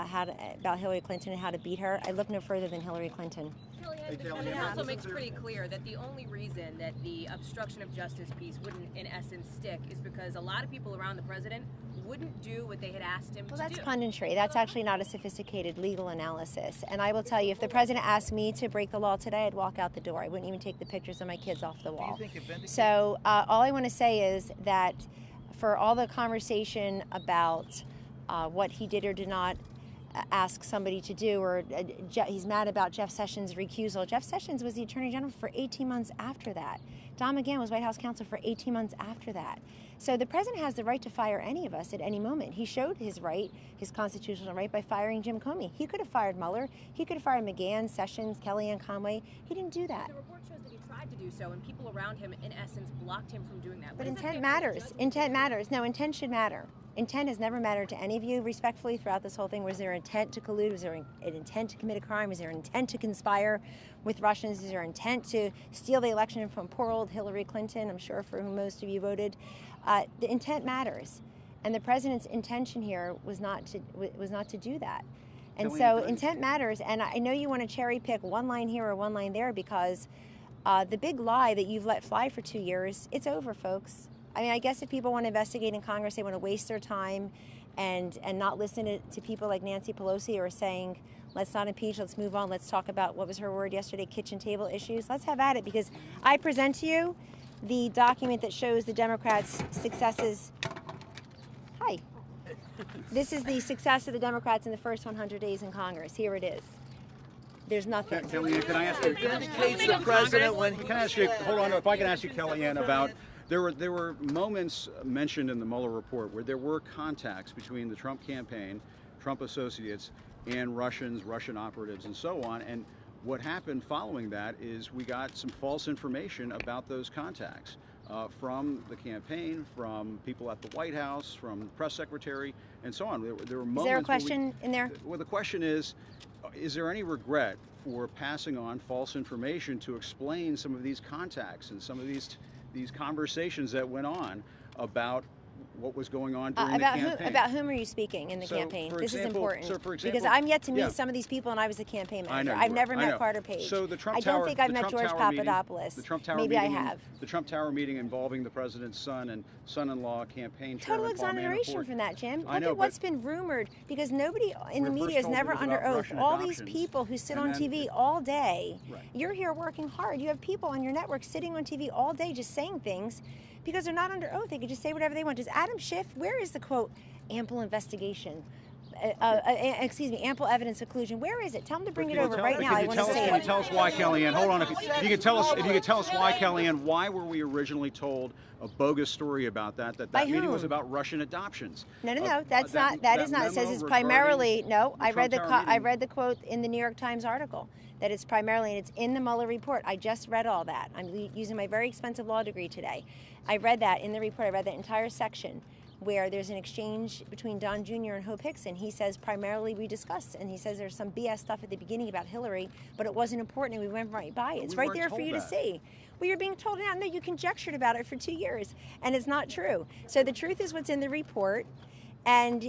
about about Hillary Clinton and how to beat her, I look no further than Hillary Clinton. Kellyanne, it also makes pretty clear that the only reason that the obstruction of justice piece wouldn't, in essence, stick is because a lot of people around the president wouldn't do what they had asked him to do. Well, that's punditry. That's actually not a sophisticated legal analysis. And I will tell you, if the president asked me to break the law today, I'd walk out the door. I wouldn't even take the pictures of my kids off the wall. So all I want to say is that for all the conversation about what he did or did not ask somebody to do, or he's mad about Jeff Sessions' recusal. Jeff Sessions was the Attorney General for 18 months after that. Don McGahn was White House counsel for 18 months after that. So the president has the right to fire any of us at any moment. He showed his right, his constitutional right, by firing Jim Comey. He could have fired Mueller. He could have fired McGahn, Sessions, Kellyanne Conway. He didn't do that. The report shows that he tried to do so, and people around him, in essence, blocked him from doing that. But intent matters. Intent matters. No, intent should matter. Intent has never mattered to any of you, respectfully, throughout this whole thing. Was there intent to collude? Was there an intent to commit a crime? Was there intent to conspire with Russians? Is there intent to steal the election from poor old Hillary Clinton, I'm sure for whom most of you voted? The intent matters. And the president's intention here was not to do that. And so intent matters. And I know you want to cherry pick one line here or one line there because the big lie that you've let fly for 2 years, it's over, folks. I mean, I guess if people want to investigate in Congress, they want to waste their time and not listen to people like Nancy Pelosi who are saying, let's not impeach, let's move on, let's talk about, what was her word yesterday, kitchen table issues. Let's have at it, because I present to you the document that shows the Democrats' successes. Hi. This is the success of the Democrats in the first 100 days in Congress. Here it is. There's nothing. Kellyanne, can I ask you? Vindicates the president when. Can I ask you? Hold on. If I can ask you, Kellyanne, about there were moments mentioned in the Mueller report where there were contacts between the Trump campaign, Trump associates, and Russian operatives, and so on. And what happened following that is we got some false information about those contacts from the campaign, from people at the White House, from the press secretary, and so on. There were moments. Is there a question in there? Well, the question is there any regret for passing on false information to explain some of these contacts and some of these conversations that went on about what was going on during the campaign? About whom are you speaking in the campaign? This is important. So for example, because I'm yet to meet some of these people, and I was a campaign manager. I've never met Carter Page. So the Trump I don't think I've met George Papadopoulos. The Trump Tower Maybe meeting, I have. The Trump Tower meeting involving the president's son and son-in-law campaign Total chairman exoneration from that, Jim. I know, Look at what's been rumored, because nobody in the media is never under oath. All these people who sit on TV all day, you're here working hard. You have people on your network sitting on TV all day just saying things because they're not under oath. They could just say whatever they want. Does Adam Schiff, where is the quote, ample investigation? Ample evidence of collusion. Where is it? Tell them to bring it over right now. I want to see it. Can you tell us why, Kellyanne? Hold on. If you could tell us why, Kellyanne, why were we originally told a bogus story about that meeting was about Russian adoptions? No. That is not. It says it's primarily. No, I read the quote in the New York Times article that it's primarily, and it's in the Mueller report. I just read all that. I'm using my very expensive law degree today. I read that in the report. I read that entire section where there's an exchange between Don Jr. and Hope Hicks, and he says primarily we discussed, and he says there's some BS stuff at the beginning about Hillary, but it wasn't important, and we went right by it. It's right there for you to see. Well, you're being told now. No, you conjectured about it for 2 years, and it's not true. So the truth is what's in the report, and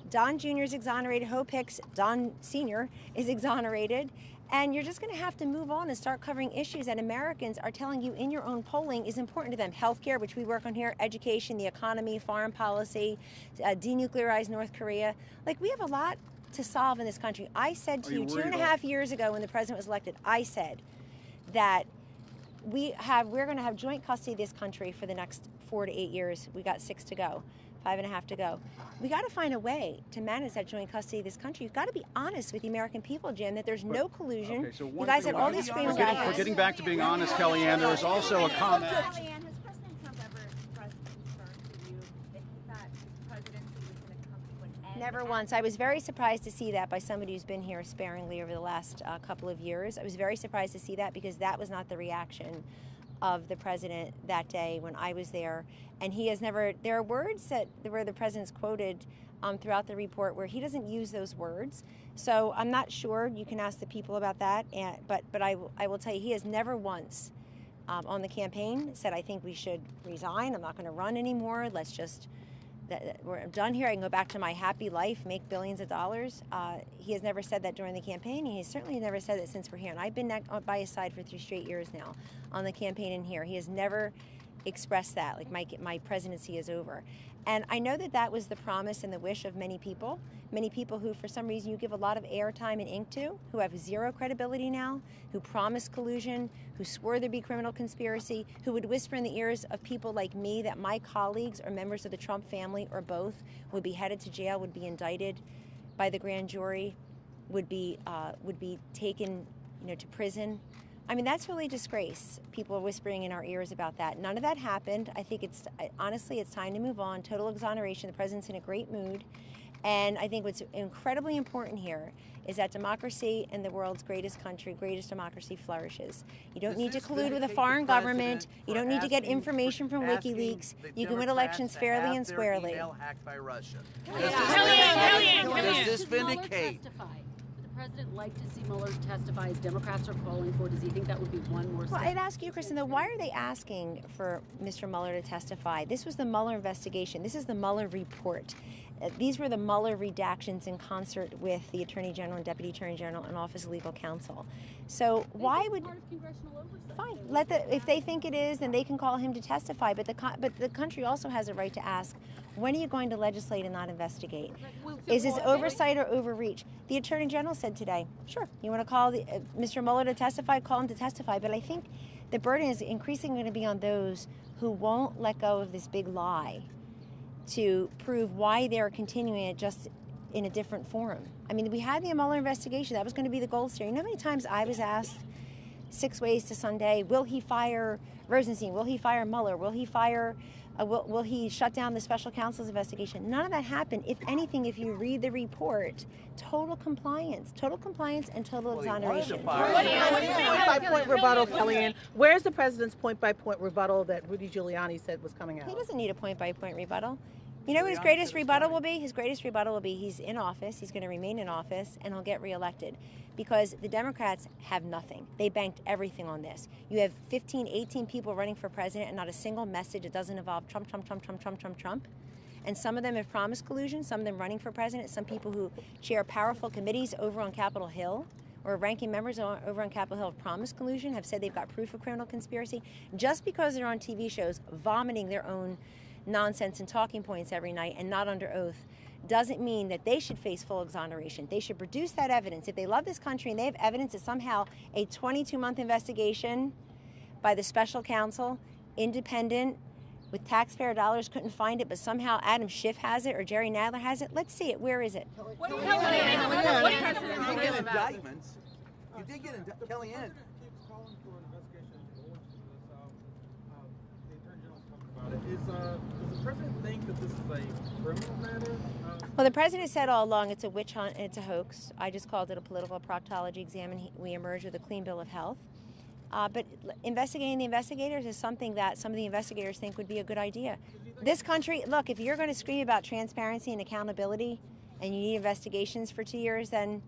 Don Jr. is exonerated, Hope Hicks, Don Sr. is exonerated, and you're just going to have to move on and start covering issues that Americans are telling you in your own polling is important to them. Healthcare, which we work on here, education, the economy, foreign policy, denuclearize North Korea. Like, we have a lot to solve in this country. I said to you 2.5 years ago when the president was elected, I said that we're going to have joint custody of this country for the next 4 to 8 years. We got 6 to go. 5.5 to go. We got to find a way to manage that joint custody of this country. You've got to be honest with the American people, Jim, that there's no collusion. Okay, so you guys had all these screaming about We're getting back to being honest, Kellyanne. There was also a comment. Kellyanne, has President Trump ever expressed concern to you that he thought his presidency was going to come to an end? Never once. I was very surprised to see that by somebody who's been here sparingly over the last couple of years. I was very surprised to see that because that was not the reaction of the president that day when I was there. And he has never, there are words where the president's quoted throughout the report where he doesn't use those words. So I'm not sure. You can ask the people about that. But I will tell you, he has never once on the campaign said, I think we should resign. I'm not going to run anymore. Let's just we're done here. I can go back to my happy life, make billions of dollars. He has never said that during the campaign. He certainly never said it since we're here. And I've been by his side for 3 straight years now on the campaign and here. He has never expressed that, like my presidency is over. And I know that that was the promise and the wish of many people who for some reason you give a lot of airtime and ink to, who have zero credibility now, who promised collusion, who swore there'd be criminal conspiracy, who would whisper in the ears of people like me that my colleagues or members of the Trump family or both would be headed to jail, would be indicted by the grand jury, would be taken, to prison. I mean, that's really a disgrace. People are whispering in our ears about that. None of that happened. I think honestly, it's time to move on. Total exoneration. The president's in a great mood. And I think what's incredibly important here is that democracy in the world's greatest country, greatest democracy flourishes. You don't need to collude with a foreign government. You don't need to get information from WikiLeaks. You can win elections fairly and squarely. Hacked by Russia. Does this vindicate? Would the president like to see Mueller testify as Democrats are calling for? Does he think that would be one more step? Well, I'd ask you, Kristen, though, why are they asking for Mr. Mueller to testify? This was the Mueller investigation. This is the Mueller report. These were the Mueller redactions in concert with the Attorney General and Deputy Attorney General and Office of Legal Counsel. So why would... Part of congressional oversight. Fine. If they think it is, then they can call him to testify. But the country also has a right to ask, when are you going to legislate and not investigate? Is this oversight or overreach? The Attorney General said today, sure, you want to call Mr. Mueller to testify, call him to testify. But I think the burden is increasingly going to be on those who won't let go of this big lie to prove why they're continuing it just in a different forum. I mean, we had the Mueller investigation. That was going to be the gold standard. You know how many times I was asked 6 ways to Sunday, will he fire Rosenstein? Will he fire Mueller? Will he fire, will he shut down the special counsel's investigation? None of that happened. If anything, if you read the report, total compliance and total exoneration. Point-by-point rebuttal, Kellyanne. Where's the president's point-by-point rebuttal that Rudy Giuliani said was coming out? He doesn't need a point-by-point rebuttal. You know what his greatest rebuttal will be? His greatest rebuttal will be he's in office, he's going to remain in office, and he'll get reelected. Because the Democrats have nothing. They banked everything on this. You have 15, 18 people running for president and not a single message that doesn't involve Trump, Trump, Trump, Trump, Trump, Trump, Trump. And some of them have promised collusion, some of them running for president, some people who chair powerful committees over on Capitol Hill or ranking members over on Capitol Hill have promised collusion, have said they've got proof of criminal conspiracy. Just because they're on TV shows vomiting their own nonsense and talking points every night and not under oath doesn't mean that they should face full exoneration. They should produce that evidence. If they love this country and they have evidence that somehow a 22-month investigation by the special counsel, independent, with taxpayer dollars couldn't find it, but somehow Adam Schiff has it or Jerry Nadler has it, let's see it. Where is it? You did get indictments. You did get indictments. Kellyanne. Does the president think that this is a criminal matter? Well, the president said all along it's a witch hunt and it's a hoax. I just called it a political proctology exam, and we emerged with a clean bill of health. But investigating the investigators is something that some of the investigators think would be a good idea. This country, look, if you're going to scream about transparency and accountability and you need investigations for 2 years, then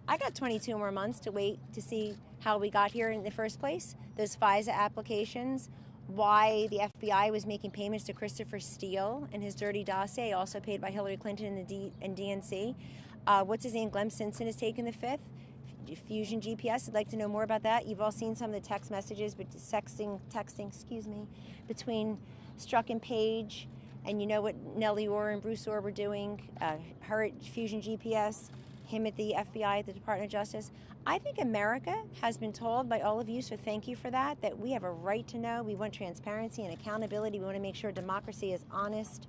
I got 22 more months to wait to see how we got here in the first place. Those FISA applications, why the FBI was making payments to Christopher Steele and his dirty dossier, also paid by Hillary Clinton and DNC. What's his name? Glenn Stinson has taken the fifth. Fusion GPS. I'd like to know more about that. You've all seen some of the text messages, but texting, between Strzok and Page, and you know what Nellie Orr and Bruce Orr were doing. Her at Fusion GPS, him at the FBI, at the Department of Justice. I think America has been told by all of you, so thank you for that we have a right to know. We want transparency and accountability. We want to make sure democracy is honest.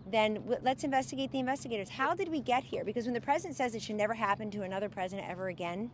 Then let's investigate the investigators. How did we get here? Because when the president says it should never happen to another president ever again,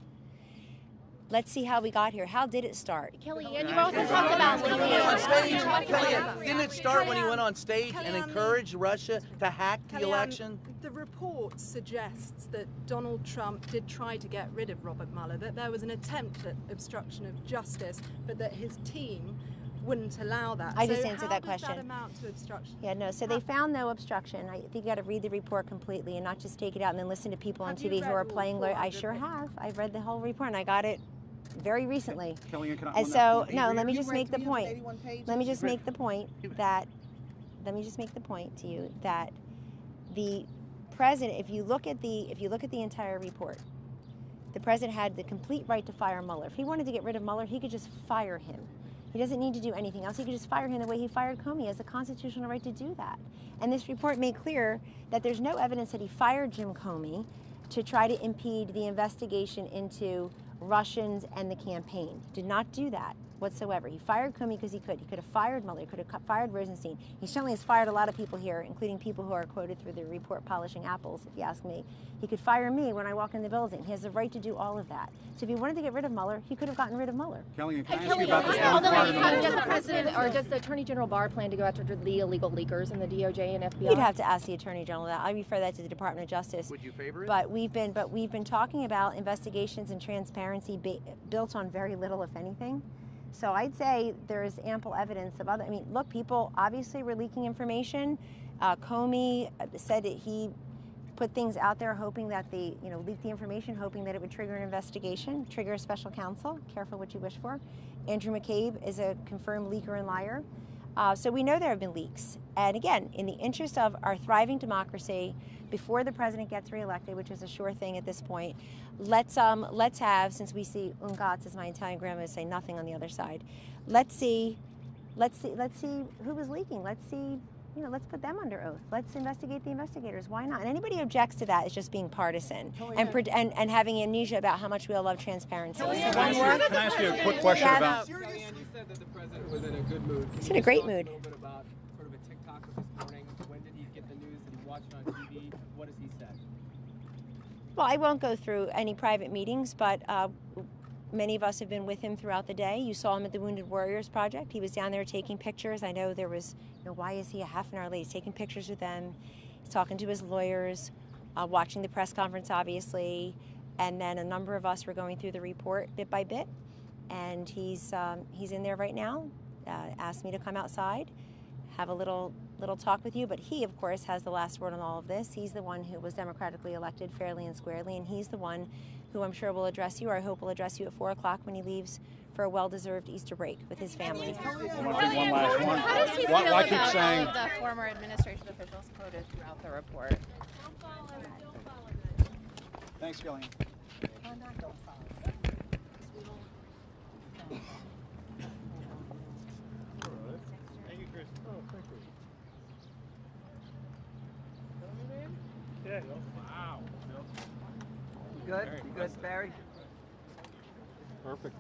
let's see how we got here. How did it start? Kellyanne, you also talked about Kellyanne, didn't it start when he went on stage and encouraged Russia to hack the election? The report suggests that Donald Trump did try to get rid of Robert Mueller, that there was an attempt at obstruction of justice, but that his team wouldn't allow that. I just answered that question. How does that amount to obstruction? Yeah, no, so they found no obstruction. I think you got to read the report completely and not just take it out and then listen to people on TV who are playing. I sure have. I've read the whole report and I got it very recently. Kellyanne, can I, and so, no, let me just make the point. Let me just make the point that let me just make the point to you that the president, if you look at the entire report, the president had the complete right to fire Mueller. If he wanted to get rid of Mueller, he could just fire him. He doesn't need to do anything else. He could just fire him the way he fired Comey. He has the constitutional right to do that. And this report made clear that there's no evidence that he fired Jim Comey to try to impede the investigation into Russians and the campaign. Did not do that whatsoever. He fired Comey because he could. He could have fired Mueller. He could have fired Rosenstein. He certainly has fired a lot of people here, including people who are quoted through the report polishing apples, if you ask me. He could fire me when I walk in the building. He has the right to do all of that. So if he wanted to get rid of Mueller, he could have gotten rid of Mueller. Kellyanne, can I ask you about this one part of the How does the president or does the Attorney General Barr plan to go after the illegal leakers in the DOJ and FBI? You'd have to ask the Attorney General that. I refer that to the Department of Justice. Would you favor it? But we've been talking about investigations and transparency built on very little, if anything. So I'd say there's ample evidence of other. I mean, look, people obviously were leaking information. Comey said that he put things out there hoping that leaked the information, hoping that it would trigger an investigation, trigger a special counsel. Careful what you wish for. Andrew McCabe is a confirmed leaker and liar. So we know there have been leaks. And again, in the interest of our thriving democracy, before the president gets reelected, which is a sure thing at this point, let's have, since we see ungats, as my Italian grandma would say, nothing on the other side. Let's see who was leaking. Let's see, let's put them under oath. Let's investigate the investigators. Why not? And anybody who objects to that is just being partisan and having amnesia about how much we all love transparency. Can I ask you a quick question about? Kellyanne, you said that the president was in a good mood. He's in a great mood. A little bit about sort of a TikTok of this morning. When did he get the news? Did he watch it on TV? What has he said? Well, I won't go through any private meetings, but many of us have been with him throughout the day. You saw him at the Wounded Warriors Project. He was down there taking pictures. I know there was, why is he a half an hour late? He's taking pictures with them. He's talking to his lawyers, watching the press conference, obviously. And then a number of us were going through the report bit by bit. And he's in there right now. Asked me to come outside, have a little talk with you, but he, of course, has the last word on all of this. He's the one who was democratically elected fairly and squarely, and he's the one who I'm sure will address you, or I hope will address you at 4 o'clock when he leaves for a well-deserved Easter break with his family. One last one. Why keep saying? The former administration officials quoted throughout the report. Thanks, Kellyanne. Thank you, Chris. Oh, thank you. Yeah. Wow. Good? You good, Barry? Perfect.